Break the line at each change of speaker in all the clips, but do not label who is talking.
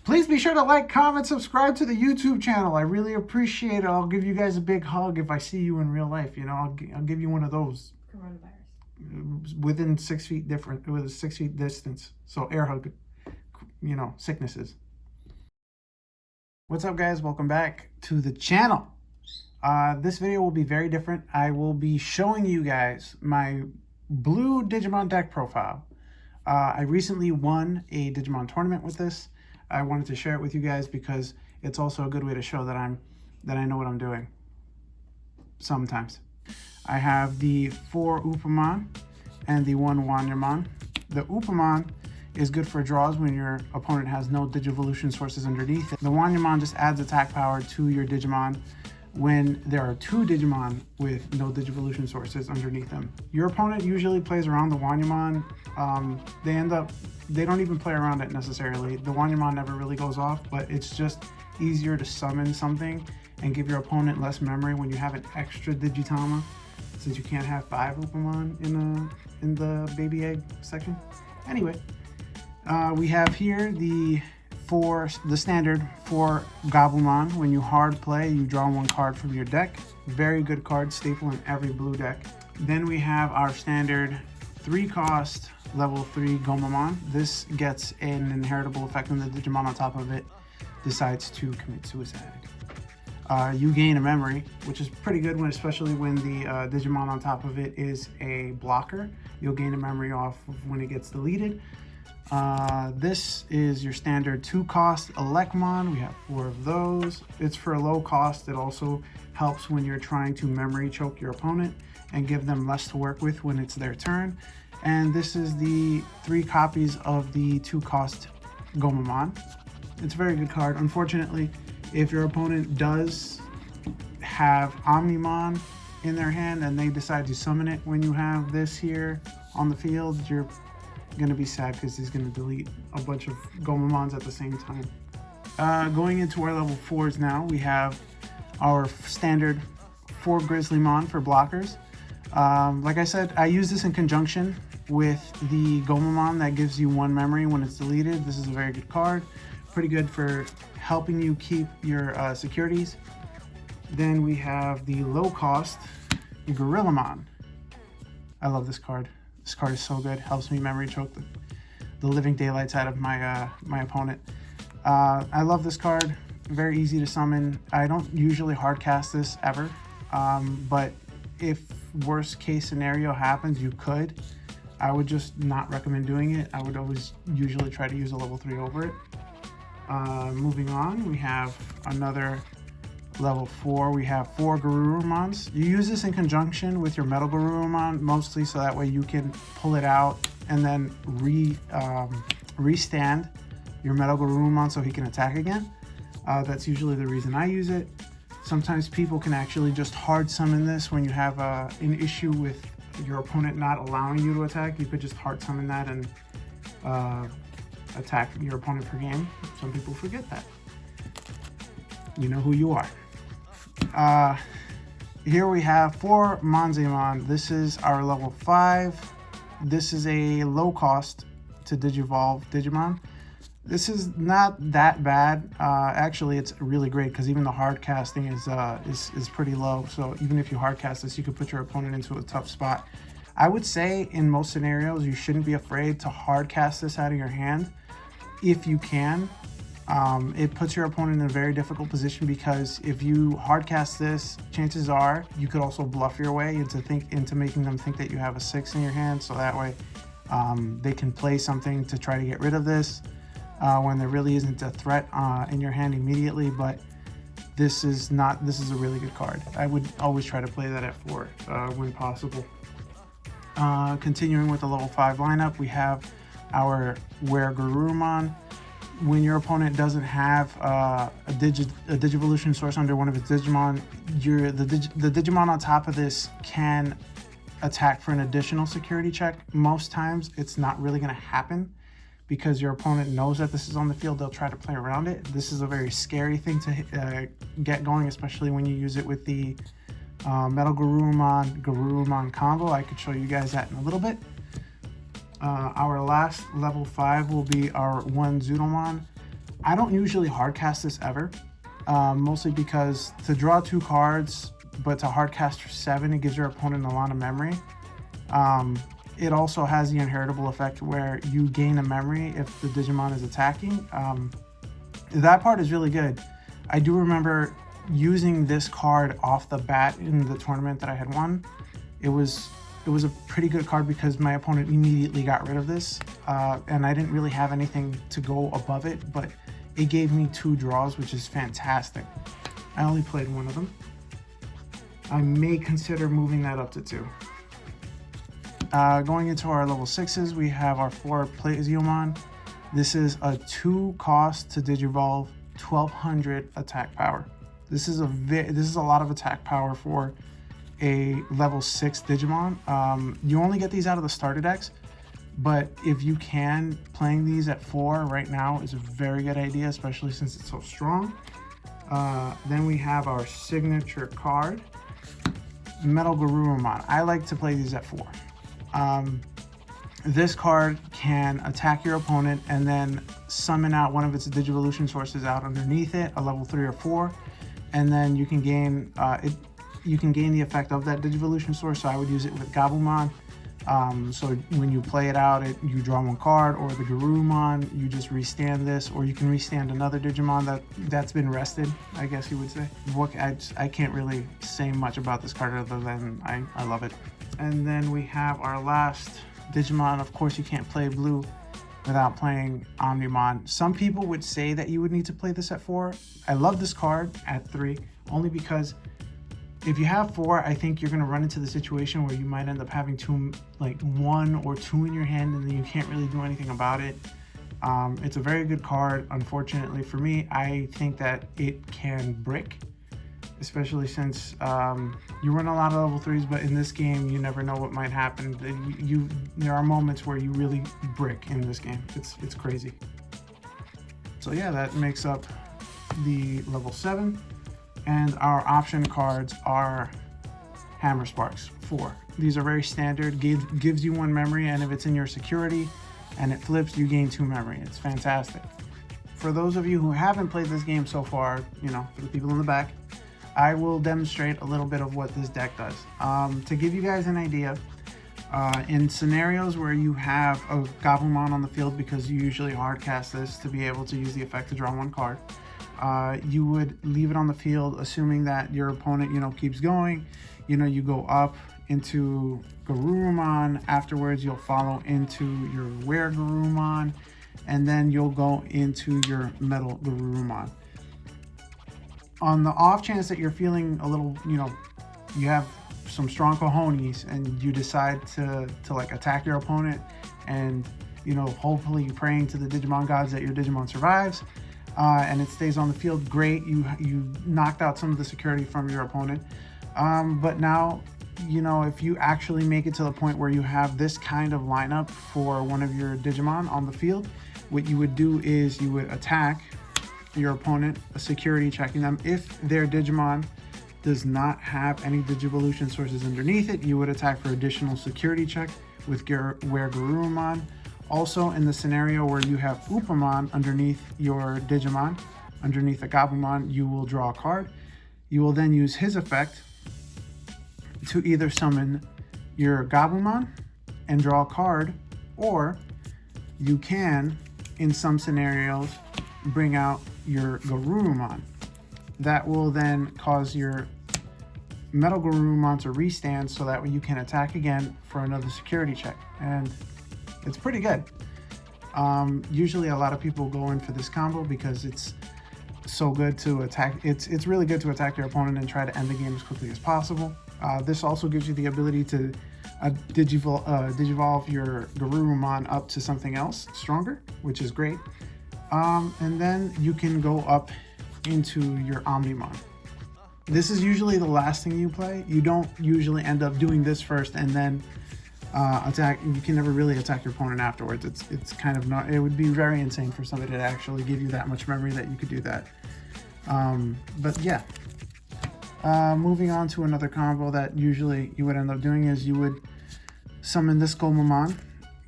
Please be sure to like, comment, subscribe to the YouTube channel. I really appreciate it. I'll give you guys a big hug if I see you in real life. You know, I'll give you one of those. Coronavirus. Within 6 feet different, with a 6 feet distance. So air hug, you know, sicknesses. What's up, guys? Welcome back to the channel. This video will be very different. I will be showing you guys my blue Digimon deck profile. I recently won a Digimon tournament with this. I wanted to share it with you guys because it's also a good way to show that I know what I'm doing. Sometimes. I have the 4 Upbeat and the 1 Omnimon. The Upbeat is good for draws when your opponent has no Digivolution sources underneath it. The Omnimon just adds attack power to your Digimon when there are 2 Digimon with no Digivolution sources underneath them. Your opponent usually plays around the Omnimon. They don't even play around it necessarily. The Omnimon never really goes off, but it's just easier to summon something and give your opponent less memory when you have an extra Digitama, since you can't have 5 Upbeat in the baby egg section. Anyway, we have here the standard 4 Gabumon. When you hard play, you draw 1 card from your deck. Very good card, staple in every blue deck. Then we have our standard 3-cost level 3 Gomamon. This gets an inheritable effect when the Digimon on top of it decides to commit suicide. You gain a memory, which is pretty good, especially when the Digimon on top of it is a blocker. You'll gain a memory off of when it gets deleted. This is your standard 2-cost Elecmon. We have 4 of those. It's for a low cost. It also helps when you're trying to memory choke your opponent and give them less to work with when it's their turn. And this is the 3 copies of the 2-cost Gomamon. It's a very good card. Unfortunately, if your opponent does have Omnimon in their hand and they decide to summon it when you have this here on the field, you're gonna be sad because he's gonna delete a bunch of Gomamons at the same time. Going into our level 4s now, we have our standard 4 Grizzlymon for blockers. Like I said, I use this in conjunction with the Gomamon that gives you 1 memory when it's deleted. This is a very good card. Pretty good for helping you keep your securities. Then we have the low cost Gorillamon. I love this card. This card is so good. Helps me memory choke the living daylights out of my my opponent. I love this card. Very easy to summon. I don't usually hard cast this ever, but if worst case scenario happens, you could. I would just not recommend doing it. I would always usually try to use a level 3 over it. Moving on, we have another level 4. We have 4 Garurumons. You use this in conjunction with your Metal Garurumon, mostly so that way you can pull it out and then restand your Metal Garurumon so he can attack again. That's usually the reason I use it. Sometimes people can actually just hard summon this when you have an issue with your opponent not allowing you to attack. You could just hard summon that and attack your opponent per game. Some people forget that. You know who you are. Here we have 4 Monzaemon. This is our level 5. This is a low cost to Digivolve Digimon. This is not that bad. Actually, it's really great because even the hard casting is pretty low. So even if you hard cast this, you could put your opponent into a tough spot. I would say in most scenarios, you shouldn't be afraid to hard cast this out of your hand if you can. It puts your opponent in a very difficult position because if you hard cast this, chances are you could also bluff your way into making them think that you have a 6 in your hand. So that way they can play something to try to get rid of this. When there really isn't a threat in your hand immediately, but this is a really good card. I would always try to play that at 4 when possible. Continuing with the level 5 lineup, we have our Were Garurumon. When your opponent doesn't have a Digivolution source under one of its Digimon, the Digimon on top of this can attack for an additional security check. Most times it's not really going to happen because your opponent knows that this is on the field. They'll try to play around it. This is a very scary thing to get going, especially when you use it with the Metal Garurumon combo. I could show you guys that in a little bit. Our last level 5 will be our 1 Zudomon. I don't usually hardcast this ever, mostly because to draw 2 cards, but to hardcast for 7, it gives your opponent a lot of memory. It also has the inheritable effect where you gain a memory if the Digimon is attacking. That part is really good. I do remember using this card off the bat in the tournament that I had won. It was a pretty good card because my opponent immediately got rid of this, and I didn't really have anything to go above it, but it gave me 2 draws, which is fantastic. I only played 1 of them. I may consider moving that up to 2. Going into our level 6s, we have our 4 Digimon. This is a 2 cost to Digivolve, 1200 attack power. This is a lot of attack power for a level 6 Digimon. You only get these out of the starter decks, but if you can, playing these at 4 right now is a very good idea, especially since it's so strong. Then we have our signature card, Metal Garurumon. I like to play these at 4. This card can attack your opponent and then summon out one of its Digivolution sources out underneath it, a level 3 or 4, and then you can gain the effect of that Digivolution source. So I would use it with Gabumon. So when you play it out, you draw 1 card, or the Garurumon, you just restand this, or you can restand another Digimon that's been rested, I guess you would say. I can't really say much about this card other than I love it. And then we have our last Digimon. Of course, you can't play blue without playing Omnimon. Some people would say that you would need to play this at 4. I love this card at 3, only because if you have 4, I think you're going to run into the situation where you might end up having 1 or 2 in your hand, and then you can't really do anything about it. It's a very good card. Unfortunately for me, I think that it can brick, especially since you run a lot of level 3s, but in this game, you never know what might happen. There are moments where you really brick in this game. It's crazy. So yeah, that makes up the level 7. And our option cards are Hammer Sparks, 4. These are very standard, gives you 1 memory, and if it's in your security and it flips, you gain 2 memory. It's fantastic. For those of you who haven't played this game so far, for the people in the back, I will demonstrate a little bit of what this deck does. To give you guys an idea, in scenarios where you have a Gabumon on the field, because you usually hardcast this to be able to use the effect to draw 1 card, you would leave it on the field, assuming that your opponent, keeps going. You go up into Garurumon. Afterwards, you'll follow into your Garurumon, and then you'll go into your Metal Garurumon. On the off chance that you're feeling a little, you have some strong cojones and you decide to attack your opponent, and hopefully you're praying to the Digimon gods that your Digimon survives, and it stays on the field. Great, you knocked out some of the security from your opponent, but now if you actually make it to the point where you have this kind of lineup for one of your Digimon on the field, what you would do is you would attack your opponent, a security checking them. If their Digimon does not have any Digivolution sources underneath it, you would attack for additional security check with Garurumon. Also, in the scenario where you have Upamon underneath your Digimon, underneath a Gabumon, you will draw a card. You will then use his effect to either summon your Gabumon and draw a card, or you can, in some scenarios, bring out your Garurumon. That will then cause your Metal Garurumon to restand, so that way you can attack again for another security check, and it's pretty good. Usually a lot of people go in for this combo because it's so good to attack. It's really good to attack your opponent and try to end the game as quickly as possible. This also gives you the ability to digivolve your Garurumon up to something else stronger, which is great. And then you can go up into your Omnimon. This is usually the last thing you play. You don't usually end up doing this first and then attack. You can never really attack your opponent afterwards. It's kind of not. It would be very insane for somebody to actually give you that much memory that you could do that. But yeah. Moving on to another combo that usually you would end up doing is you would summon this Gomamon,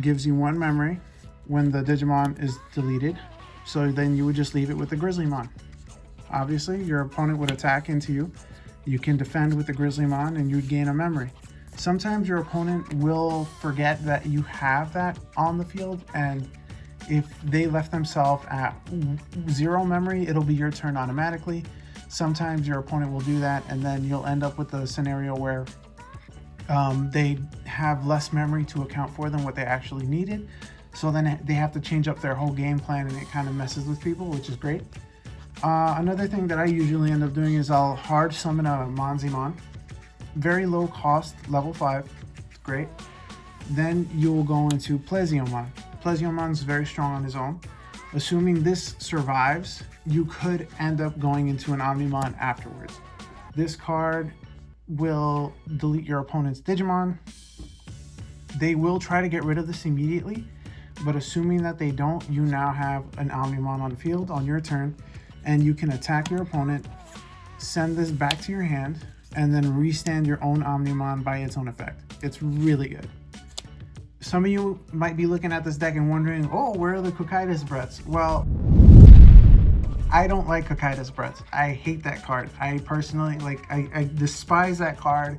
gives you 1 memory when the Digimon is deleted. So then you would just leave it with the Grizzlymon. Obviously, your opponent would attack into you. You can defend with the Grizzlymon and you'd gain a memory. Sometimes your opponent will forget that you have that on the field, and if they left themselves at 0 memory, it'll be your turn automatically. Sometimes your opponent will do that, and then you'll end up with a scenario where they have less memory to account for than what they actually needed. So then they have to change up their whole game plan, and it kind of messes with people, which is great. Another thing that I usually end up doing is I'll hard summon a Monzimon. Very low cost, level 5, it's great. Then you will go into Pleziomon. Pleziomon is very strong on his own. Assuming this survives, you could end up going into an Omnimon afterwards. This card will delete your opponent's Digimon. They will try to get rid of this immediately, but assuming that they don't, you now have an Omnimon on the field on your turn, and you can attack your opponent, send this back to your hand, and then restand your own Omnimon by its own effect. It's really good. Some of you might be looking at this deck and wondering, oh, where are the Kokaitis Breaths? Well, I don't like Kokaitis Breaths. I hate that card. I personally, I despise that card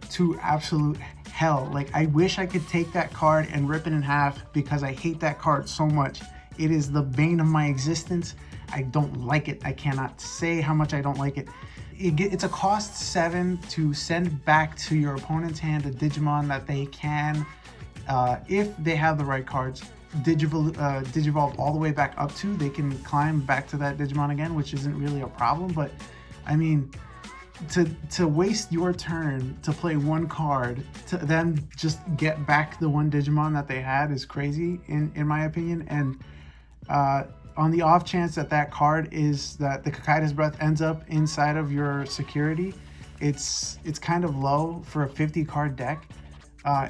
to absolute hell. Like, I wish I could take that card and rip it in half because I hate that card so much. It is the bane of my existence. I don't like it. I cannot say how much I don't like it. It's a cost 7 to send back to your opponent's hand a Digimon that they can, if they have the right cards, Digivolve all the way back up to. They can climb back to that Digimon again, which isn't really a problem. But I mean, to waste your turn to play one card to then just get back the one Digimon that they had is crazy in my opinion. And on the off chance that that card is that the Kokaitis Breath ends up inside of your security, it's kind of low for a 50 card deck.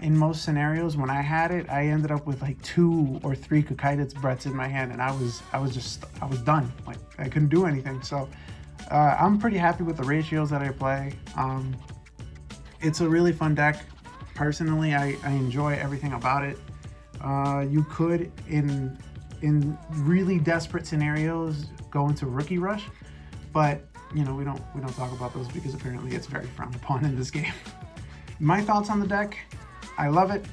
In most scenarios, when I had it, I ended up with like 2 or 3 Kokaitis Breaths in my hand, and I was done. Like, I couldn't do anything. So I'm pretty happy with the ratios that I play. It's a really fun deck. Personally, I enjoy everything about it. You could, in really desperate scenarios, go into Rookie Rush, but you know, we don't talk about those because apparently it's very frowned upon in this game. My thoughts on the deck: I love it.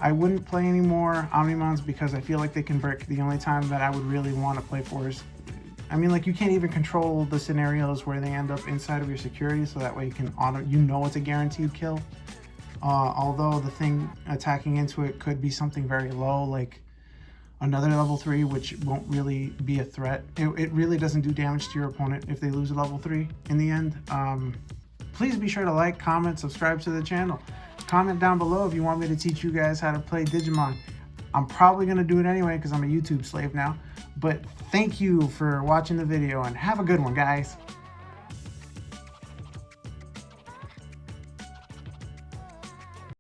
I wouldn't play any more Omnimons because I feel like they can brick. The only time that I would really want to play for is, I mean, like, you can't even control the scenarios where they end up inside of your security, so that way you can honor, you know, it's a guaranteed kill. Although the thing attacking into it could be something very low, like another level 3, which won't really be a threat. It really doesn't do damage to your opponent if they lose a level 3 in the end. Please be sure to like, comment, subscribe to the channel. Comment down below if you want me to teach you guys how to play Digimon. I'm probably going to do it anyway because I'm a YouTube slave now. But thank you for watching the video and have a good one, guys.